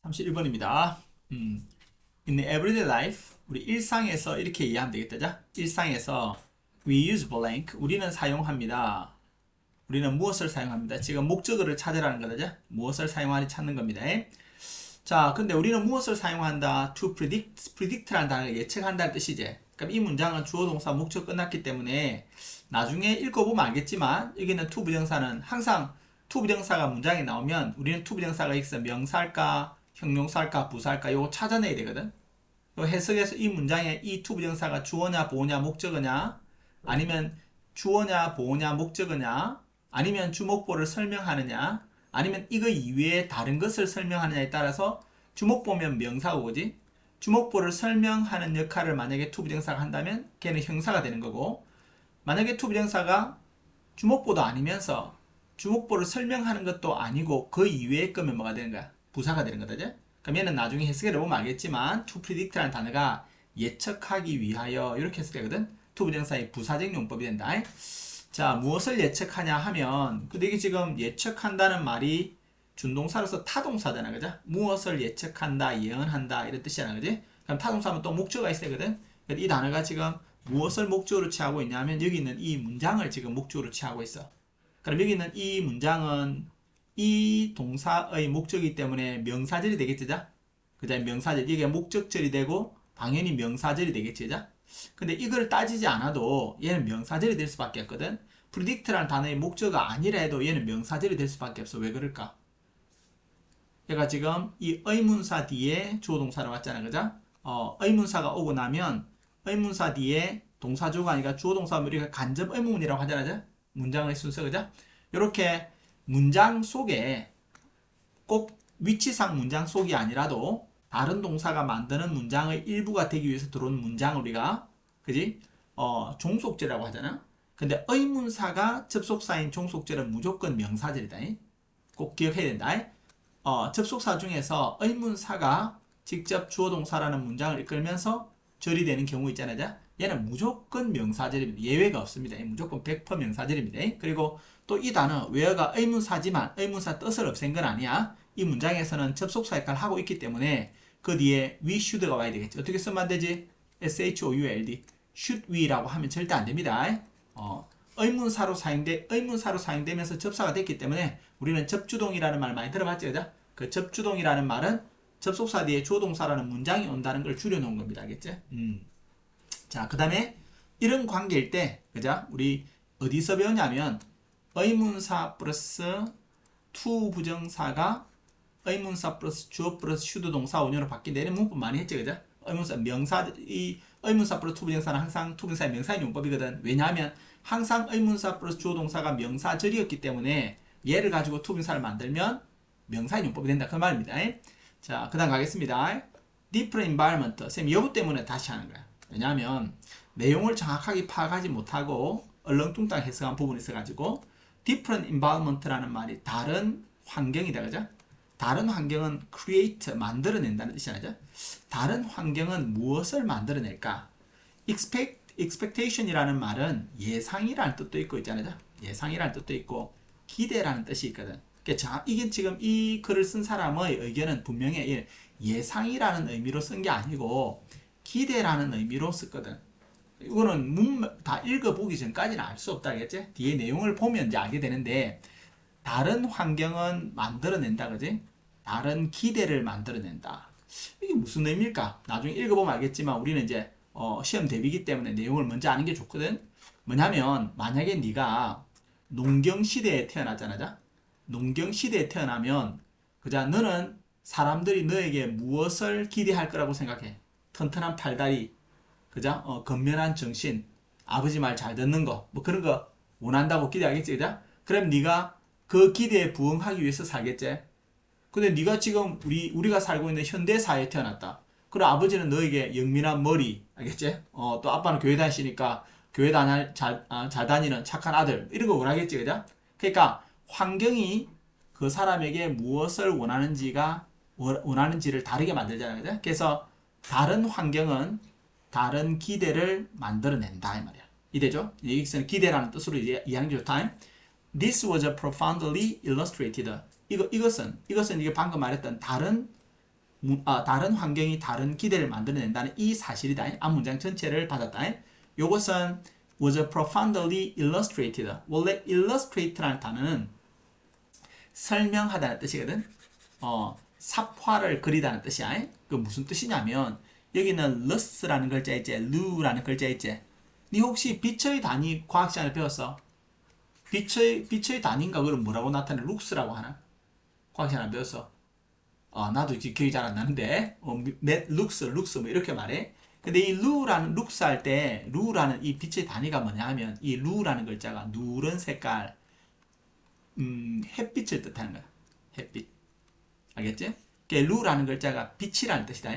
31번입니다. In the everyday life, 우리 일상에서 이렇게 이해하면 되겠다. 자, 일상에서 we use blank, 우리는 사용합니다. 우리는 무엇을 사용합니다. 지금 목적어를 찾으라는 거다. 자, 무엇을 사용하니 찾는 겁니다. 자, 근데 우리는 무엇을 사용한다? To predict라는 단어가 예측한다는 뜻이지. 그럼 이 문장은 주어 동사 목적 끝났기 때문에 나중에 읽어보면 알겠지만 여기는 to 부정사는 항상 to 부정사가 문장에 나오면 우리는 to 부정사가 있어 명사일까 형용사일까 부사일까 요거 찾아내야 되거든. 요 해석에서 이 문장에 이 to 부정사가 주어냐 보어냐 목적어냐 아니면 주어냐 보어냐 목적어냐 아니면 주목보를 설명하느냐 아니면 이거 이외에 다른 것을 설명하느냐에 따라서 주목보면 명사고 그지? 주목보를 설명하는 역할을 만약에 to 부정사가 한다면 걔는 형사가 되는 거고 만약에 to 부정사가 주목보도 아니면서 주목보를 설명하는 것도 아니고 그 이외의 거면 뭐가 되는 거야? 부사가 되는 거다. 그럼 얘는 나중에 해석을 해보면 알겠지만 to predict라는 단어가 예측하기 위하여 이렇게 해석되거든. to 부정사의 부사적 용법이 된다. 자, 무엇을 예측하냐 하면 근데 이게 지금 예측한다는 말이 준동사로서 타동사잖아. 그죠? 무엇을 예측한다, 예언한다 이런 뜻이잖아. 그지? 그럼 타동사면 또 목적어가 있어야 되거든. 이 단어가 지금 무엇을 목적으로 취하고 있냐면 여기 있는 이 문장을 지금 목적으로 취하고 있어. 그럼 여기 있는 이 문장은 이 동사의 목적이기 때문에 명사절이 되겠지. 그 다음에 명사절, 이게 목적절이 되고 당연히 명사절이 되겠지. 근데 이걸 따지지 않아도 얘는 명사절이 될 수밖에 없거든. predict라는 단어의 목적어가 아니라 해도 얘는 명사절이 될 수밖에 없어. 왜 그럴까? 얘가 지금 이 의문사 뒤에 주어동사로 왔잖아. 그죠? 의문사가 오고 나면 의문사 뒤에 동사주어가 아니라 주어동사면 우리가 간접 의문이라고 하잖아. 문장의 순서. 그죠? 이렇게 문장 속에 꼭 위치상 문장 속이 아니라도 다른 동사가 만드는 문장의 일부가 되기 위해서 들어온 문장을 우리가 그지? 종속절이라고 하잖아. 근데 의문사가 접속사인 종속절은 무조건 명사절이다. 꼭 기억해야 된다. 접속사 중에서 의문사가 직접 주어 동사라는 문장을 이끌면서 절이 되는 경우 있잖아요. 얘는 무조건 명사절입니다. 예외가 없습니다. 무조건 100% 명사절입니다. 그리고 또 이 단어 where가 의문사지만 의문사 뜻을 없앤 건 아니야. 이 문장에서는 접속사 역할을 하고 있기 때문에 그 뒤에 we should가 와야 되겠지. 어떻게 쓰면 안 되지? should should we라고 하면 절대 안 됩니다. 의문사로 사용되면서 접사가 됐기 때문에 우리는 접주동이라는 말 많이 들어봤죠. 그죠? 그 접주동이라는 말은 접속사 뒤에 주어동사라는 문장이 온다는 걸 줄여놓은 겁니다. 알겠지? 자, 그 다음에 이런 관계일 때, 그죠? 우리 어디서 배웠냐면 의문사 플러스 to 부정사가 의문사 플러스 주어 플러스 should 동사 원형으로 바뀐다. 이런 문법 많이 했죠. 그죠? 의문사 플러스 to 부정사는 항상 to 부정사의 명사인 용법이거든. 왜냐하면 항상 의문사 플러스 주어 동사가 명사절이었기 때문에 얘를 가지고 to 부정사를 만들면 명사인 용법이 된다. 그 말입니다. 자, 그 다음 가겠습니다. different environment. 쌤, 여부 때문에 다시 하는 거야. 왜냐하면 내용을 정확하게 파악하지 못하고 얼렁뚱땅 해석한 부분이 있어가지고 different environment라는 말이 다른 환경이다. 그죠? 다른 환경은 create, 만들어낸다는 뜻이잖아요. 다른 환경은 무엇을 만들어낼까? expectation이라는 말은 예상이라는 뜻도 있고 있잖아요. 예상이라는 뜻도 있고 기대라는 뜻이 있거든. 이게 지금 이 글을 쓴 사람의 의견은 분명히 예상이라는 의미로 쓴 게 아니고 기대라는 의미로 썼거든. 이거는 다 읽어보기 전까지는 알 수 없다. 알겠지? 뒤에 내용을 보면 이제 알게 되는데 다른 환경은 만들어낸다. 그지? 다른 기대를 만들어낸다. 이게 무슨 의미일까? 나중에 읽어보면 알겠지만 우리는 이제 시험 대비기 때문에 내용을 먼저 아는 게 좋거든. 뭐냐면 만약에 네가 농경시대에 태어났잖아. 농경시대에 태어나면 그자 너는 사람들이 너에게 무엇을 기대할 거라고 생각해? 튼튼한 팔다리, 그자? 건면한 정신, 아버지 말 잘 듣는 거, 뭐 그런 거 원한다고 기대하겠지, 그자? 그럼 네가 그 기대에 부응하기 위해서 살겠지? 근데 네가 지금 우리가 살고 있는 현대 사회에 태어났다. 그럼 아버지는 너에게 영민한 머리, 알겠지? 또 아빠는 교회 다니시니까 교회 잘 다니는 착한 아들, 이런 거 원하겠지, 그자? 그러니까 환경이 그 사람에게 무엇을 원하는지를 다르게 만들잖아요. 그죠? 그래서 다른 환경은 다른 기대를 만들어낸다 이 말이야. 이해되죠? 여기서는 기대라는 뜻으로 이해하는 게 좋다. This was profoundly illustrated. 이것은 이게 방금 말했던 다른 다른 환경이 다른 기대를 만들어낸다는 이 사실이다. 앞 문장 전체를 받았다. 요것은 was profoundly illustrated. 원래 illustrat라는 단어는 설명하다는 뜻이거든. 삽화를 그리다는 뜻이야. 그 무슨 뜻이냐면 여기는 lus라는 글자 있지, 루라는 글자 있지. 니 혹시 빛의 단위 과학 시간에 배웠어? 빛의 단위인가 그걸 뭐라고 나타내? 룩스라고 하나? 과학 시간에 배웠어? 나도 기억이 잘 안 나는데 룩스 뭐 이렇게 말해. 근데 이 룩스 할 때 루라는 이 빛의 단위가 뭐냐 하면 이 루라는 글자가 누런 색깔 햇빛을 뜻하는 거야. 햇빛. 알겠지? 루라는 글자가 빛이라는 뜻이다.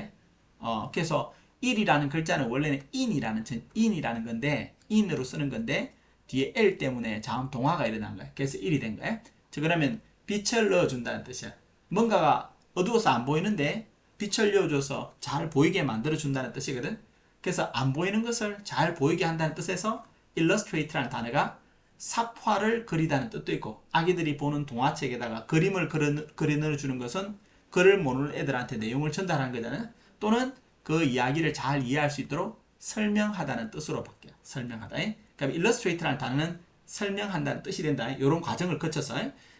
그래서 1이라는 글자는 원래는 in이라는 건데 in으로 쓰는 건데 뒤에 l 때문에 자음 동화가 일어난 거야. 그래서 1이 된 거야. 자, 그러면 빛을 넣어준다는 뜻이야. 뭔가가 어두워서 안 보이는데 빛을 넣어줘서 잘 보이게 만들어준다는 뜻이거든. 그래서 안 보이는 것을 잘 보이게 한다는 뜻에서 illustrate라는 단어가 삽화를 그리다는 뜻도 있고, 아기들이 보는 동화책에다가 그림을 그려 넣어주는 것은 글을 모르는 애들한테 내용을 전달하는 거잖아요. 또는 그 이야기를 잘 이해할 수 있도록 설명하다는 뜻으로 바뀌어요. 설명하다. 그럼 illustrate라는 단어는 설명한다는 뜻이 된다. 이런 과정을 거쳐서.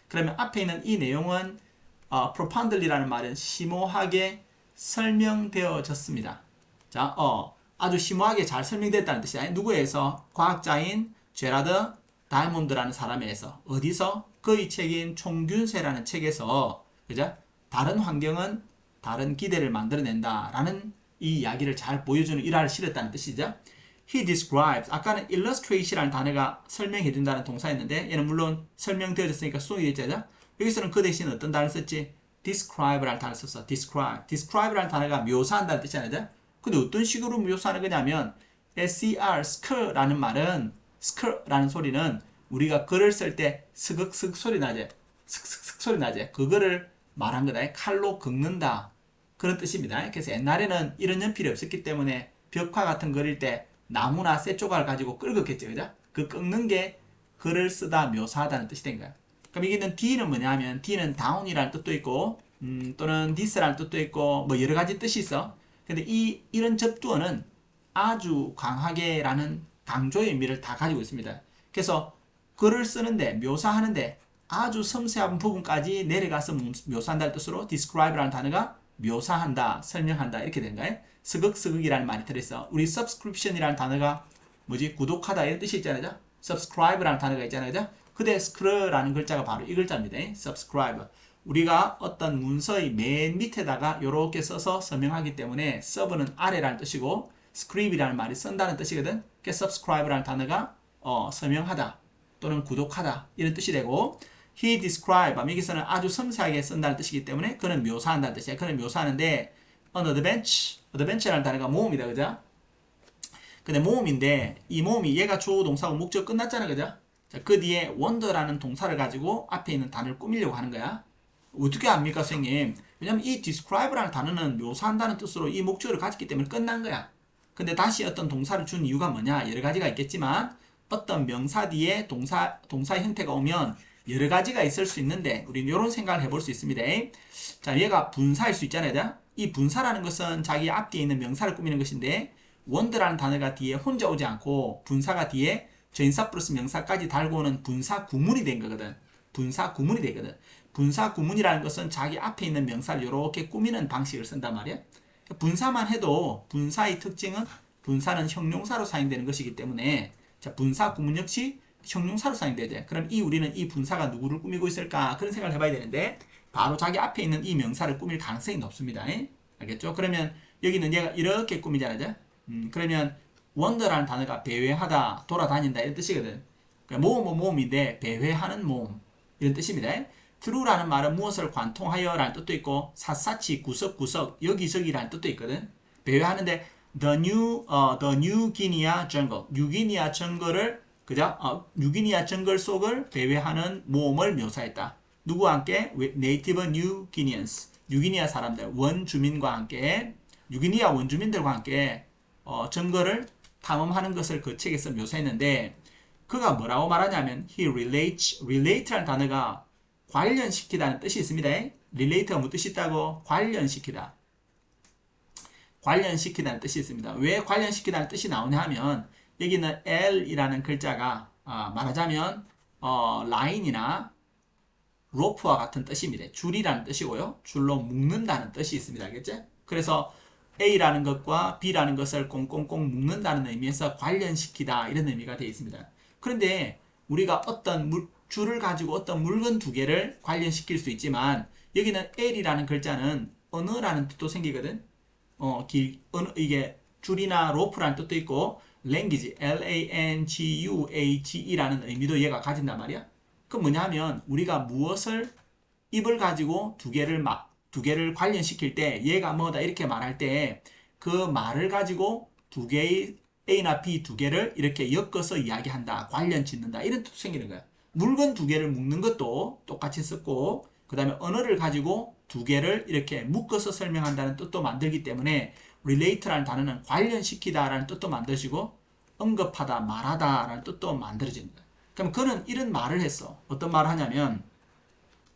그러면 앞에 있는 이 내용은 profoundly라는 말은 심오하게 설명되어졌습니다. 자, 아주 심오하게 잘 설명됐다는 뜻이야. 누구에서? 과학자인 제라드 다이몬드라는 사람에서. 어디서? 그의 책인 총균세라는 책에서. 그죠? 다른 환경은 다른 기대를 만들어낸다 라는 이 이야기를 잘 보여주는 일화를 실었다는 뜻이죠. He describes. 아까는 illustrate이라는 단어가 설명해준다는 동사였는데 얘는 물론 설명되어졌으니까 수동이 됐죠. 여기서는 그 대신 어떤 단어를 썼지? describe라는 단어를 썼어. describe라는 단어가 묘사한다는 뜻이잖아요. 근데 어떤 식으로 묘사하는 거냐면 SER, sk라는 소리는 우리가 글을 쓸 때 스극스극 소리 나지. 스슥스슥 소리 나지. 그거를 말한 거다. 칼로 긁는다. 그런 뜻입니다. 그래서 옛날에는 이런 연필이 없었기 때문에 벽화 같은 거 그릴 때 나무나 쇠조각을 가지고 긁었겠죠. 그죠? 그 긁는 게 글을 쓰다 묘사하다는 뜻이 된 거야. 그럼 여기는 D는 뭐냐 하면 D는 down이라는 뜻도 있고 또는 this라는 뜻도 있고 뭐 여러 가지 뜻이 있어. 근데 이런 접두어는 아주 강하게 라는 강조의 의미를 다 가지고 있습니다. 그래서 글을 쓰는데 묘사하는데 아주 섬세한 부분까지 내려가서 묘사한다는 뜻으로 describe라는 단어가 묘사한다, 설명한다 이렇게 된 거예요. 스극스극이라는 말이 들어있어. 우리 subscription이라는 단어가 뭐지? 구독하다 이런 뜻이 있잖아요. subscribe라는 단어가 있잖아요. 그죠? 그대 스크르라는 글자가 바로 이 글자입니다. subscribe. 우리가 어떤 문서의 맨 밑에다가 이렇게 써서 설명하기 때문에 sub는 아래라는 뜻이고 scribe이라는 말이 쓴다는 뜻이거든. 그래서 subscribe라는 단어가 설명하다 또는 구독하다 이런 뜻이 되고 he describe 여기서는 아주 섬세하게 쓴다는 뜻이기 때문에 그는 묘사한다는 뜻이야. 그는 묘사하는데 on the bench라는 단어가 모음이다. 그죠? 근데 모음인데 이 모음이 얘가 주어 동사고 목적 끝났잖아. 그죠? 자, 그 뒤에 wonder라는 동사를 가지고 앞에 있는 단어를 꾸미려고 하는 거야. 어떻게 합니까, 선생님? 왜냐면 이 describe라는 단어는 묘사한다는 뜻으로 이 목적을 가졌기 때문에 끝난 거야. 근데 다시 어떤 동사를 준 이유가 뭐냐? 여러 가지가 있겠지만 어떤 명사 뒤에 동사 형태가 오면 여러 가지가 있을 수 있는데 우리는 이런 생각을 해볼 수 있습니다. 자, 얘가 분사일 수 있잖아요. 이 분사라는 것은 자기 앞뒤에 있는 명사를 꾸미는 것인데 wonder라는 단어가 뒤에 혼자 오지 않고 분사가 뒤에 전사 플러스 명사까지 달고 오는 분사 구문이 된 거거든. 분사 구문이 되거든. 분사 구문이라는 것은 자기 앞에 있는 명사를 이렇게 꾸미는 방식을 쓴단 말이야. 분사만 해도 분사의 특징은 분사는 형용사로 사용되는 것이기 때문에 자, 분사 구문 역시 형용사로 사용되죠. 그럼 우리는 이 분사가 누구를 꾸미고 있을까? 그런 생각을 해봐야 되는데 바로 자기 앞에 있는 이 명사를 꾸밀 가능성이 높습니다. 알겠죠? 그러면 여기는 얘가 이렇게 꾸미잖아요. 그러면 wonder라는 단어가 배회하다, 돌아다닌다 이런 뜻이거든. 그러니까 모음인데 배회하는 모음 이런 뜻입니다. true라는 말은 무엇을 관통하여 라는 뜻도 있고 샅샅이 구석구석 여기저기라는 뜻도 있거든. 배회하는데 the new Guinea jungle 뉴기니아 정글을 그죠? 뉴기니아 정글 속을 배회하는 모험을 묘사했다. 누구와 함께? Native New Guineans 뉴기니아 사람들 원주민과 함께 뉴기니아 원주민들과 함께 정글을 탐험하는 것을 그 책에서 묘사했는데 그가 뭐라고 말하냐면 he relate라는 단어가 관련시키다는 뜻이 있습니다. relate가 무슨 뜻이 있다고? 관련시키다. 관련시키다는 뜻이 있습니다. 왜 관련시키다는 뜻이 나오냐 하면 여기는 L이라는 글자가 말하자면 라인이나 로프와 같은 뜻입니다. 줄이라는 뜻이고요. 줄로 묶는다는 뜻이 있습니다. 알겠죠? 그래서 A라는 것과 B라는 것을 꽁꽁꽁 묶는다는 의미에서 관련시키다 이런 의미가 되어 있습니다. 그런데 우리가 어떤 줄을 가지고 어떤 물건 두 개를 관련시킬 수 있지만 여기는 L이라는 글자는 언어라는 뜻도 생기거든. 이게 줄이나 로프라는 뜻도 있고 language, L-A-N-G-U-A-G-E라는 의미도 얘가 가진단 말이야. 그 뭐냐면 우리가 무엇을 입을 가지고 두 개를 관련시킬 때 얘가 뭐다 이렇게 말할 때 그 말을 가지고 두 개의 A나 B 두 개를 이렇게 엮어서 이야기한다. 관련 짓는다. 이런 뜻도 생기는 거야. 물건 두 개를 묶는 것도 똑같이 썼고 그 다음에 언어를 가지고 두 개를 이렇게 묶어서 설명한다는 뜻도 만들기 때문에 relate라는 단어는 관련시키다 라는 뜻도 만드시고 언급하다, 말하다 라는 뜻도 만들어지는 거야. 그럼 그는 이런 말을 했어. 어떤 말을 하냐면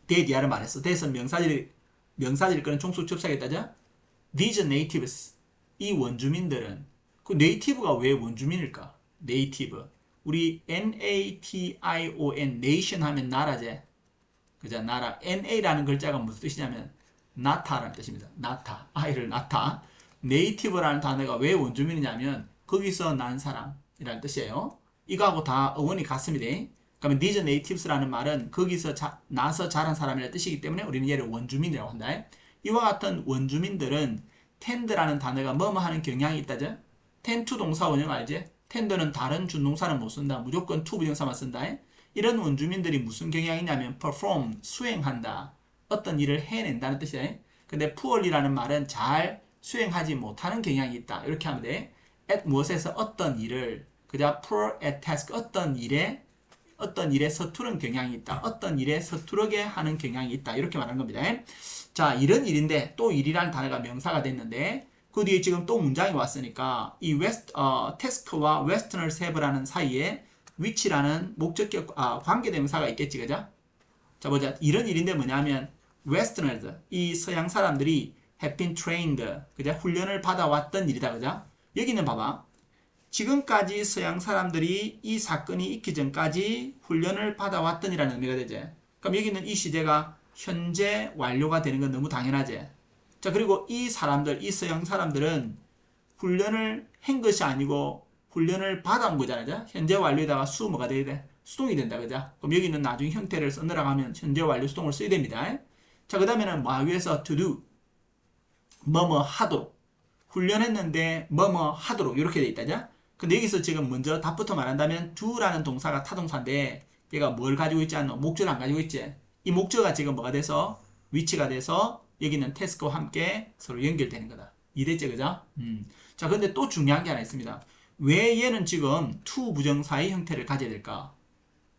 대디아를 말했어. 대에서 명사절일 거는 종속 접속했다죠. These natives, 이 원주민들은 그 네이티브가 왜 원주민일까? 네이티브. 우리 N-A-T-I-O-N, nation 하면 나라제. 그죠? 나라. N-A라는 글자가 무슨 뜻이냐면 나타라는 뜻입니다. 나타. 아이를 낳다. 네이티브라는 단어가 왜 원주민이냐면 거기서 난 사람이라는 뜻이에요. 이거하고 다 어원이 같습니다. 그러면 these natives라는 말은 거기서 나서 자란 사람이라는 뜻이기 때문에 우리는 얘를 원주민이라고 한다. 이와 같은 원주민들은 tend라는 단어가 뭐뭐 하는 경향이 있다죠. tend to 동사 원형 알지? tend는 다른 준동사는 못 쓴다. 무조건 to 부정사만 쓴다. 이런 원주민들이 무슨 경향이 있냐면 perform, 수행한다. 어떤 일을 해낸다는 뜻이다. 근데 poorly라는 말은 잘 수행하지 못하는 경향이 있다. 이렇게 하면 돼. at 무엇에서 어떤 일을 그자 poor at task 어떤 일에 서투른 경향이 있다. 어떤 일에 서투르게 하는 경향이 있다. 이렇게 말하는 겁니다. 자, 이런 일인데 또 일이라는 단어가 명사가 됐는데 그 뒤에 지금 또 문장이 왔으니까 이 task와 westerners have라는 사이에 which라는 목적격 관계대명사가 있겠지. 그죠? 자, 보자. 이런 일인데 뭐냐면 westerners 이 서양 사람들이 have been trained 그죠? 훈련을 받아왔던 일이다. 그죠? 여기는 봐봐. 지금까지 서양 사람들이 이 사건이 있기 전까지 훈련을 받아왔던이라는 의미가 되지. 그럼 여기는 이 시제가 현재 완료가 되는 건 너무 당연하지. 자, 그리고 이 서양 사람들은 훈련을 한 것이 아니고 훈련을 받아온 거잖아. 현재 완료에다가 뭐가 돼야 돼? 수동이 된다. 그죠? 그럼 여기는 나중에 형태를 써내려고 하면 현재 완료 수동을 써야 됩니다. 자, 그 다음에는 위에서 to do. 뭐뭐 하도록. 훈련했는데 뭐뭐 하도록 이렇게 돼 있다죠. 근데 여기서 지금 먼저 답부터 말한다면 do라는 동사가 타동사인데 얘가 뭘 가지고 있지 않노? 목적을 안 가지고 있지. 이 목적어가 지금 뭐가 돼서 위치가 돼서 여기는 task와 함께 서로 연결되는 거다. 이해됐죠? 그죠? 자, 근데 또 중요한 게 하나 있습니다. 왜 얘는 지금 to 부정사의 형태를 가져야 될까?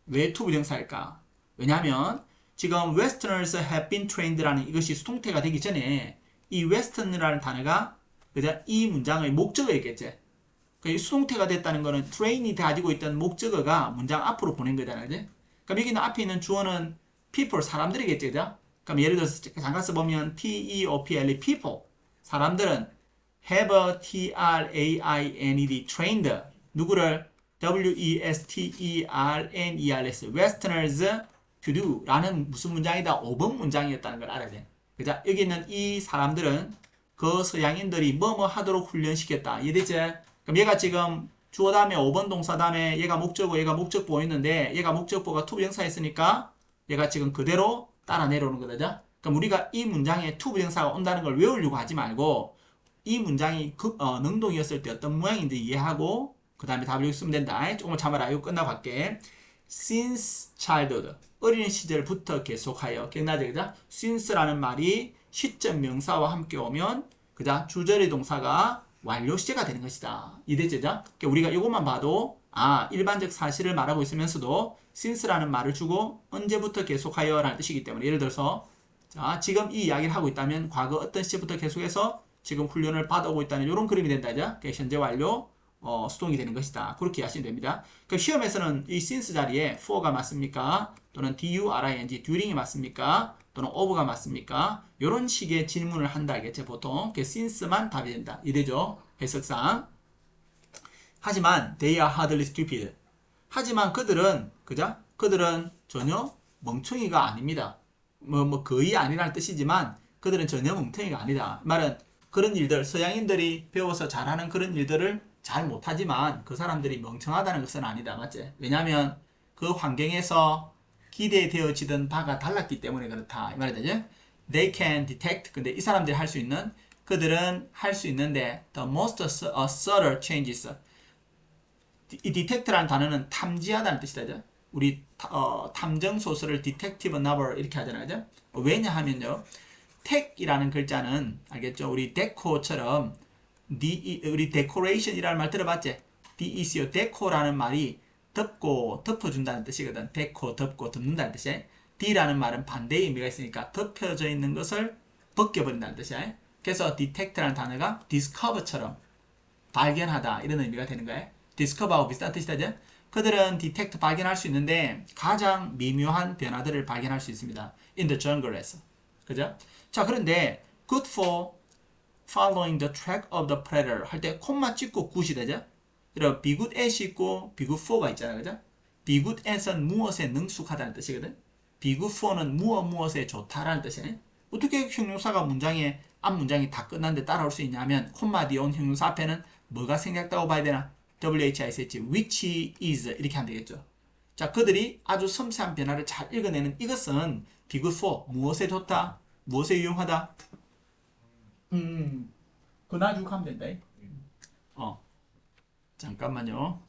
왜 to 부정사일까? 왜냐하면 지금 westerners have been trained라는 이것이 수동태가 되기 전에 이 western이라는 단어가 그죠? 이 문장의 목적어였겠지. 그 수동태가 됐다는 거는 train이 가지고 있던 목적어가 문장 앞으로 보낸 거잖아요. 그지? 그럼 여기는 앞에 있는 주어는 people, 사람들이겠죠. 그죠? 그럼 예를 들어서 잠깐 써보면 P-E-O-P-L-E, people. 사람들은 have, T-R-A-I-N-E-D, trained. 누구를? W-E-S-T-E-R-N-E-R-S, westerners to do. 라는 무슨 문장이다? 5번 문장이었다는 걸 알아야 돼. 그죠? 여기 있는 이 사람들은 그 서양인들이 뭐뭐 하도록 훈련시켰다. 이해되지? 그럼 얘가 지금 주어 다음에 5번 동사 다음에 얘가 목적어, 얘가 목적보 있는데 얘가 목적보가 to 부정사 했으니까 얘가 지금 그대로 따라 내려오는 거죠. 그럼 우리가 이 문장에 to 부정사가 온다는 걸 외우려고 하지 말고 이 문장이 능동이었을 때 어떤 모양인지 이해하고 그 다음에 답을 여기 쓰면 된다. 조금만 참아라. 이거 끝나고 갈게. Since childhood, 어린 시절부터 계속하여. 기억나죠? 그죠? Since라는 말이 시점 명사와 함께 오면 그죠? 주절의 동사가 완료 시제가 되는 것이다. 이해되죠? 그러니까 우리가 이것만 봐도 일반적 사실을 말하고 있으면서도 since라는 말을 주고 언제부터 계속하여 라는 뜻이기 때문에 예를 들어서 자, 지금 이 이야기를 하고 있다면 과거 어떤 시제부터 계속해서 지금 훈련을 받아오고 있다는 이런 그림이 된다. 그러니까 현재 완료 수동이 되는 것이다. 그렇게 이해하시면 됩니다. 그 시험에서는 이 since 자리에 for가 맞습니까? 또는 during, during이 맞습니까? 또는 of가 맞습니까? 이런 식의 질문을 한다 알겠죠? 보통 그 since만 답이 된다. 이래죠? 해석상. 하지만 they are hardly stupid. 하지만 그들은 그죠? 그들은 전혀 멍청이가 아닙니다. 거의 아니라는 뜻이지만 그들은 전혀 멍청이가 아니다. 말은 그런 일들, 서양인들이 배워서 잘하는 그런 일들을 잘 못하지만 그 사람들이 멍청하다는 것은 아니다. 맞지? 왜냐하면 그 환경에서 기대되어지던 바가 달랐기 때문에 그렇다. 이 말이 되죠? They can detect. 근데 이 사람들이 할 수 있는, 그들은 할 수 있는데 the most subtle changes. 이 detect라는 단어는 탐지하다는 뜻이다. 우리 탐정 소설을 detective novel 이렇게 하잖아요. 그죠? 왜냐하면요. tech이라는 글자는 알겠죠? 우리 deco처럼 우리 decoration이라는 말 들어봤지? DECO, deco라는 말이 덮고 덮어준다는 뜻이거든. deco, 덮고 덮는다는 뜻이야. D라는 말은 반대의 의미가 있으니까 덮여져 있는 것을 벗겨버린다는 뜻이야. 그래서 detect라는 단어가 discover처럼 발견하다 이런 의미가 되는 거예요. discover하고 비슷한 뜻이다. 그들은 detect 발견할 수 있는데 가장 미묘한 변화들을 발견할 수 있습니다. in the jungle에서. 그죠? 자, 그런데 good for following the track of the predator 할 때 콤마 찍고 굿이 되죠? 그리고 be good at이 있고 be good for가 있잖아요. 그죠? be good at은 무엇에 능숙하다는 뜻이거든. be good for는 무엇에 좋다라는 뜻이네. 어떻게 형용사가 문장에 앞 문장이 다 끝났는데 따라올 수 있냐면 콤마 뒤에 온 형용사 앞에는 뭐가 생략다고 봐야 되나? WHISH, which is 이렇게 하면 되겠죠. 자, 그들이 아주 섬세한 변화를 잘 읽어내는 이것은 be good for 무엇에 좋다? 무엇에 유용하다? 그나쭉 하면 된다. 잠깐만요.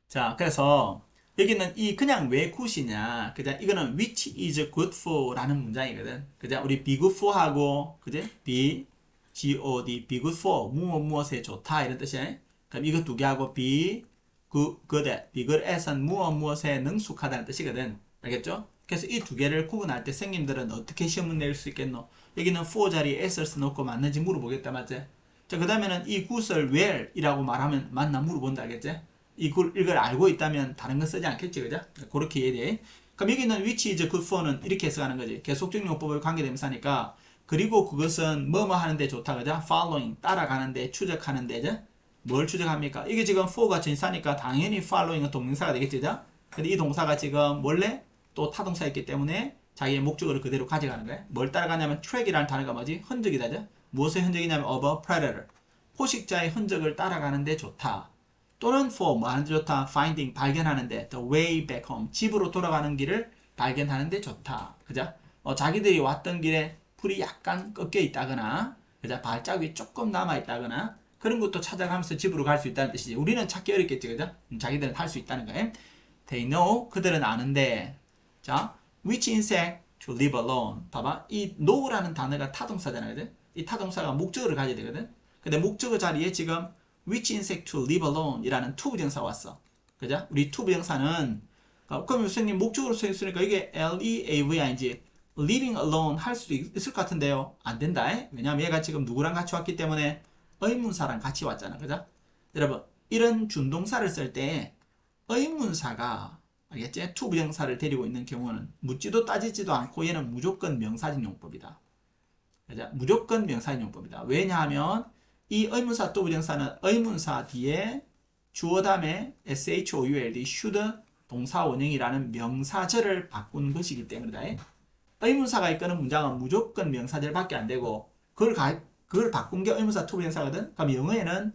자, 그래서 여기는 이 그냥 왜 굿이냐? 그죠? 이거는 which is good for라는 문장이거든. 그죠? 우리 be good for하고 그죠? be good, be good for 무엇에 좋다 이런 뜻이야. 그럼 이거 두 개하고 be good at, be good at은 무엇에 능숙하다는 뜻이거든. 알겠죠? 그래서 이 두 개를 구분할 때 선생님들은 어떻게 시험을 낼 수 있겠노? 여기는 for 자리에 s를 넣고 맞는지 물어보겠다, 맞지? 자, 그 다음에는 이 굿을 where이라고 말하면 맞나 물어본다, 알겠지? 이걸 알고 있다면 다른 건 쓰지 않겠지, 그죠? 그렇게 이해돼. 그럼 여기는 which is good for는 이렇게 해석하는 거지. 계속적 용법을 관계대명사니까. 그리고 그것은 뭐뭐 하는데 좋다, 그죠? following, 따라가는데, 추적하는데, 그죠? 뭘 추적합니까? 이게 지금 for가 전사니까 당연히 following은 동명사가 되겠지, 그죠? 근데 이 동사가 지금 원래 또 타동사였기 때문에 자기의 목적어를 그대로 가져가는 거야. 뭘 따라가냐면 track이라는 단어가 뭐지? 흔적이다, 그죠? 무엇의 흔적이냐면 of a predator. 포식자의 흔적을 따라가는데 좋다. 또는 for 뭐 하는데 좋다. finding 발견하는데 the way back home 집으로 돌아가는 길을 발견하는데 좋다. 그죠? 자기들이 왔던 길에 풀이 약간 꺾여 있다거나 그죠? 발자국이 조금 남아 있다거나 그런 것도 찾아가면서 집으로 갈 수 있다는 뜻이지. 우리는 찾기 어렵겠지, 그죠? 자기들은 할 수 있다는 거예요. They know 그들은 아는데 자 which insect to live alone. 봐봐 이 know라는 단어가 타동사잖아요, 그죠? 이 타동사가 목적어를 가져야 되거든. 근데 목적어 자리에 지금 which insect to live alone 이라는 to 부정사가 왔어. 그죠? 우리 to 부정사는 그럼 선생님 목적으로 쓰였으니까 이게 L-E-A-V-I-N-G living alone 할 수도 있을 것 같은데요. 안 된다. 왜냐면 얘가 지금 누구랑 같이 왔기 때문에 의문사랑 같이 왔잖아. 그죠? 여러분 이런 준동사를 쓸 때 의문사가 알겠지? to 부정사를 데리고 있는 경우는 묻지도 따지지도 않고 얘는 무조건 명사진 용법이다. 그죠? 무조건 명사진 용법이다. 왜냐하면 이 의문사 to 부정사는 의문사 뒤에 주어 다음에 should, should 동사 원형이라는 명사절을 바꾼 것이기 때문이다. 의문사가 이끄는 문장은 무조건 명사절밖에 안 되고 그걸 바꾼 게 의문사 to 부정사거든. 그럼 영어에는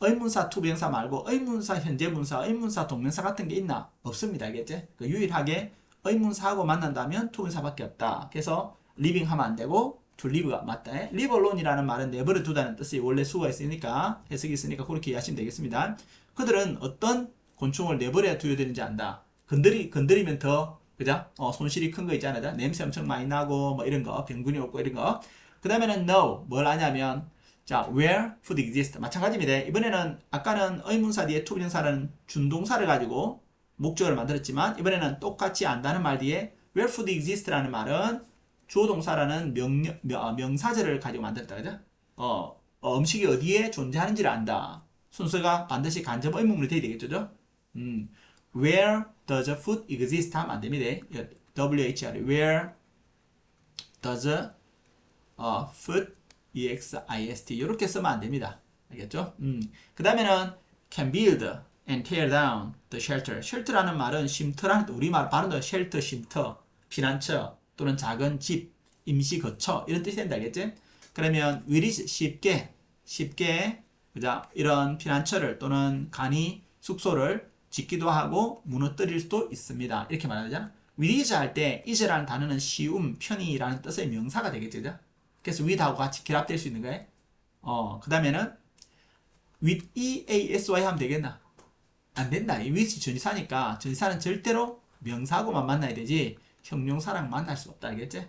의문사 to 부정사 말고 의문사 현재분사, 의문사 동명사 같은 게 있나? 없습니다. 알겠지? 유일하게 의문사하고 만난다면 to 부정사밖에 없다. 그래서 living 하면 안 되고 to live가 맞다. live alone이라는 말은 내버려 두다는 뜻이 원래 수가 있으니까 해석이 있으니까 그렇게 이해하시면 되겠습니다. 그들은 어떤 곤충을 내버려 두어야 되는지 안다. 건드리면 더 그죠? 손실이 큰 거 있잖아요. 냄새 엄청 많이 나고 뭐 이런 거, 병균이 없고 이런 거. 그 다음에는 know 뭘 아냐면 자 where food exists 마찬가지입니다. 이번에는 아까는 의문사 뒤에 to 부정사라는 준동사를 가지고 목적어를 만들었지만 이번에는 똑같이 안다는 말 뒤에 where food exist라는 말은 주어 동사라는 명사절을 가지고 만들었다. 그죠? 음식이 어디에 존재하는지를 안다. 순서가 반드시 간접 의문문이 돼야 되겠죠? Where does food exist? 하면 안 됩니다. WHR, where does food exist 이렇게 쓰면 안 됩니다. 알겠죠? 그 다음에는 can build and tear down the shelter. shelter라는 말은 쉼터라는 우리말 발음도 shelter, 쉼터, 피난처 또는 작은 집, 임시 거처 이런 뜻이 된다. 알겠지? 그러면 will이 쉽게 그죠? 이런 피난처를 또는 간이 숙소를 짓기도 하고 무너뜨릴 수도 있습니다. 이렇게 말하잖아. with is 할 때 is라는 단어는 쉬움, 편의라는 뜻의 명사가 되겠죠. 그죠? 그래서 with하고 같이 결합될 수 있는 거예요. 그 다음에는 with EASY 하면 되겠나? 안 된다. 이 with이 전치사니까 전치사는 절대로 명사하고만 만나야 되지 형용사랑 만날 수 없다. 알겠지?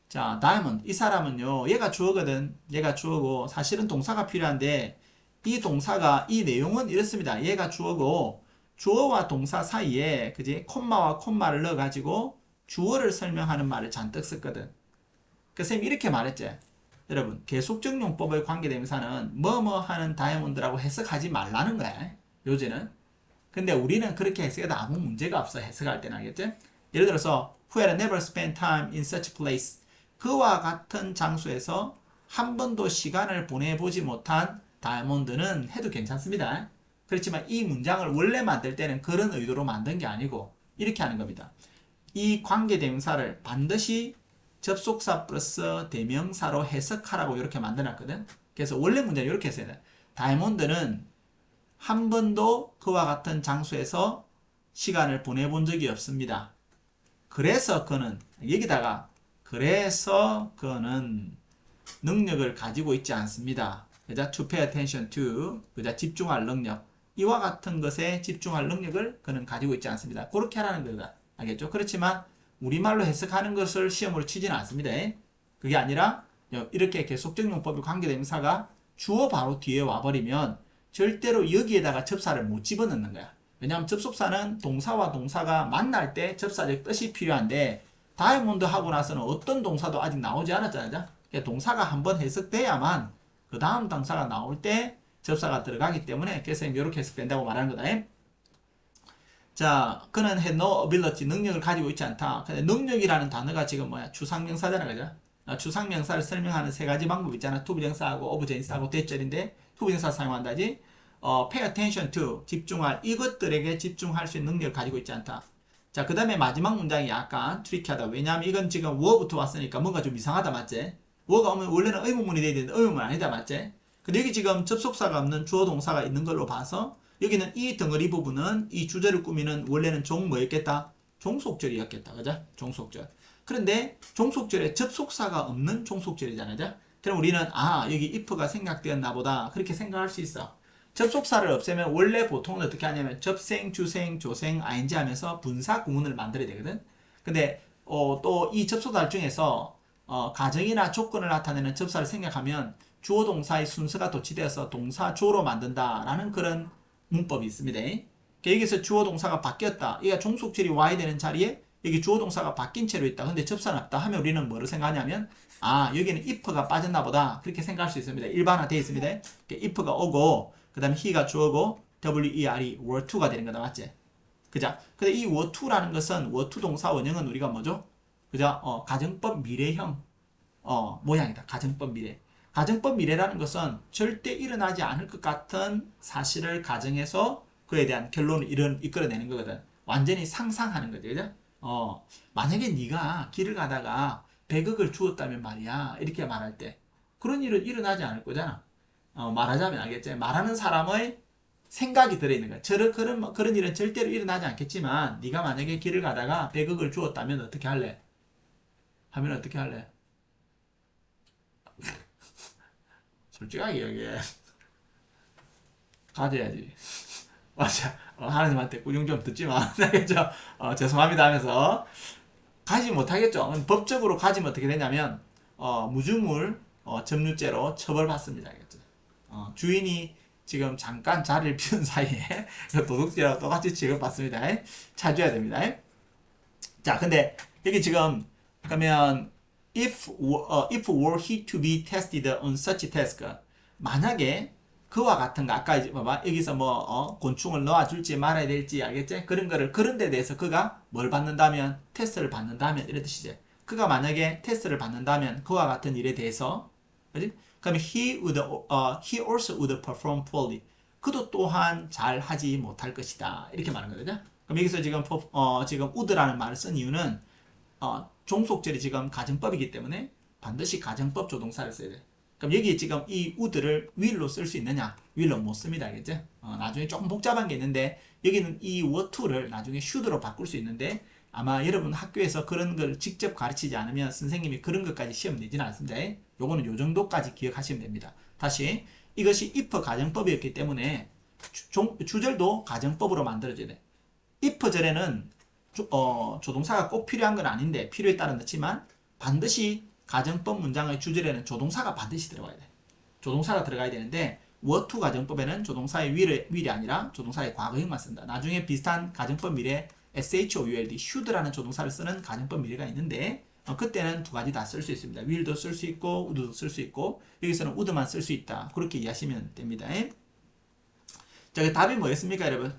자, 다음은 이 사람은요. 얘가 주어거든. 얘가 주어고 사실은 동사가 필요한데 이 동사가 이 내용은 이렇습니다. 얘가 주어고 주어와 동사 사이에 그지? 콤마와 콤마를 넣어가지고 주어를 설명하는 말을 잔뜩 썼거든. 그 쌤이 이렇게 말했지. 여러분 계속적 용법의 관계대명사는 뭐뭐 하는 다이아몬드라고 해석하지 말라는 거야. 요새는. 근데 우리는 그렇게 해석해도 아무 문제가 없어. 해석할 때는. 알겠지? 예를 들어서 who had never spent time in such place. 그와 같은 장소에서 한 번도 시간을 보내보지 못한 다이아몬드는 해도 괜찮습니다. 그렇지만 이 문장을 원래 만들 때는 그런 의도로 만든 게 아니고 이렇게 하는 겁니다. 이 관계대명사를 반드시 접속사 플러스 대명사로 해석하라고 이렇게 만들어놨거든. 그래서 원래 문제는 이렇게 했어야 돼. 다이아몬드는 한 번도 그와 같은 장소에서 시간을 보내본 적이 없습니다. 그래서 그는 여기다가 그래서 그는 능력을 가지고 있지 않습니다. 그자 to pay attention to 그자 집중할 능력 이와 같은 것에 집중할 능력을 그는 가지고 있지 않습니다. 그렇게 하라는 거다. 알겠죠? 그렇지만 우리말로 해석하는 것을 시험으로 치지는 않습니다. 그게 아니라 이렇게 계속적 용법의 관계대명사가 주어 바로 뒤에 와버리면 절대로 여기에다가 접사를 못 집어넣는 거야. 왜냐하면 접속사는 동사와 동사가 만날 때 접사적 뜻이 필요한데 다이아몬드 하고 나서는 어떤 동사도 아직 나오지 않았잖아요. 그러니까 동사가 한번 해석돼야만 그 다음 동사가 나올 때 접사가 들어가기 때문에 그래서 이렇게 해석된다고 말하는 거다. 자, 그는 had no ability, 능력을 가지고 있지 않다. 근데 능력이라는 단어가 지금 뭐야? 추상명사잖아, 그죠? 추상명사를 설명하는 세 가지 방법 있잖아. 투부정사하고 오브제인스하고 대절인데 투부정사 사용한다지. pay attention to, 집중할, 이것들에게 집중할 수 있는 능력을 가지고 있지 않다. 자, 그 다음에 마지막 문장이 약간 트리키하다. 왜냐하면 이건 지금 워부터 왔으니까 뭔가 좀 이상하다, 맞지? 워가 오면 원래는 의문문이 돼야 되는데 의문문 아니다, 맞지? 근데 여기 지금 접속사가 없는 주어 동사가 있는 걸로 봐서 여기는 이 덩어리 부분은 이 주제를 꾸미는 원래는 뭐였겠다? 종속절이었겠다. 그죠? 종속절. 그런데 종속절에 접속사가 없는 종속절이잖아요. 그죠? 그럼 우리는 여기 if가 생략되었나 보다. 그렇게 생각할 수 있어. 접속사를 없애면 원래 보통은 어떻게 하냐면 접생, 주생, 조생, ing 하면서 분사 구문을 만들어야 되거든. 근데 또 이 접속사 중에서 가정이나 조건을 나타내는 접사를 생략하면 주어 동사의 순서가 도치되어서 동사 주어로 만든다라는 그런 문법이 있습니다. 여기서 주어 동사가 바뀌었다. 이게 종속절이 와야 되는 자리에 여기 주어 동사가 바뀐 채로 있다. 근데 접사는 없다 하면 우리는 뭐를 생각하냐면 여기는 if가 빠졌나 보다. 그렇게 생각할 수 있습니다. 일반화 되어 있습니다. if가 오고 그 다음에 he가 주어고 wer이 were to가 되는 거다. 맞지? 그죠? 근데 이 were to라는 것은 were to 동사 원형은 우리가 뭐죠? 그죠? 가정법 미래형 모양이다. 가정법 미래. 가정법 미래라는 것은 절대 일어나지 않을 것 같은 사실을 가정해서 그에 대한 결론을 이끌어내는 거거든. 완전히 상상하는 거죠. 그죠? 만약에 네가 길을 가다가 100억을 주었다면 말이야. 이렇게 말할 때 그런 일은 일어나지 않을 거잖아. 말하자면 알겠지? 말하는 사람의 생각이 들어있는 거야. 그런 일은 절대로 일어나지 않겠지만 네가 만약에 길을 가다가 100억을 주었다면 어떻게 할래? 하면 어떻게 할래? 솔직하게 얘기해. 가져야지. 맞아. 하나님한테 꾸중 좀 듣지만 알겠죠? 죄송합니다 하면서 가지 못하겠죠. 법적으로 가지면 어떻게 되냐면 무주물 점유죄로 처벌받습니다. 알겠죠? 주인이 지금 잠깐 자리를 비운 사이에 도둑질하고 똑같이 취급받습니다. 찾아야 됩니다. 자, 근데 여기 지금 그러면 if were he to be tested on such task 만약에 그와 같은 거 아까 이제 봐봐 여기서 뭐 곤충을 넣어줄지 말아야 될지 알겠지? 그런 거를 그런 데 대해서 그가 뭘 받는다면 테스트를 받는다면 이런 뜻이지. 그가 만약에 테스트를 받는다면 그와 같은 일에 대해서 그지? 그러면 he also would perform poorly. 그도 또한 잘 하지 못할 것이다. 이렇게 말하는 거죠. 그럼 여기서 지금 would라는 말을 쓴 이유는 종속절이 지금 가정법이기 때문에 반드시 가정법 조동사를 써야 돼. 그럼 여기 지금 이 would를 will로 쓸 수 있느냐? will로 못 씁니다. 알겠지? 나중에 조금 복잡한 게 있는데 여기는 이 were to를 나중에 should로 바꿀 수 있는데 아마 여러분 학교에서 그런 걸 직접 가르치지 않으면 선생님이 그런 것까지 시험 내지는 않습니다. 요거는 요 정도까지 기억하시면 됩니다. 다시 이것이 if 가정법이었기 때문에 주절도 가정법으로 만들어져야 돼. if 절에는 조동사가 꼭 필요한 건 아닌데 필요에 따라 넣지만 반드시 가정법 문장의 주절에는 조동사가 반드시 들어가야 돼. 조동사가 들어가야 되는데 were to 가정법에는 조동사의 will이 아니라 조동사의 과거형만 쓴다. 나중에 비슷한 가정법 미래 should, should라는 조동사를 쓰는 가정법 미래가 있는데 그때는 두 가지 다 쓸 수 있습니다. will도 쓸 수 있고 would도 쓸 수 있고 여기서는 would만 쓸 수 있다. 그렇게 이해하시면 됩니다. 자, 그 답이 뭐였습니까, 여러분?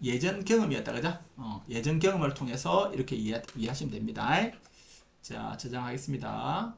예전 경험이었다, 그죠? 예전 경험을 통해서 이렇게 이해하시면 됩니다. 자, 저장하겠습니다.